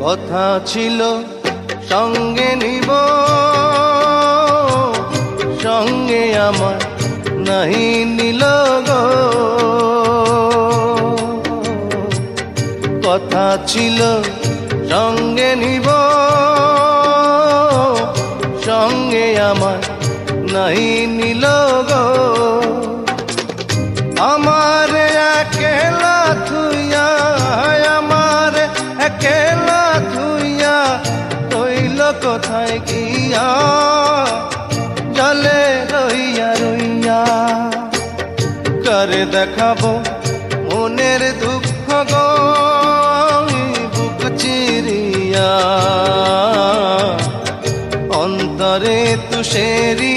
কথা ছিল সঙ্গে নিব, সঙ্গে আমার নাহি নিল গো। কথা ছিল সঙ্গে নিব, সঙ্গে আমার নাহি নিল গো। আমার একেলা থুইয়া, আমার একেলা থুইয়া রইল কোথায় গিয়া, জলে রইয়া রইয়া। করে দেখাবো মনের দুঃখ গো বুক চিরিয়া, অন্তরে তুষেরি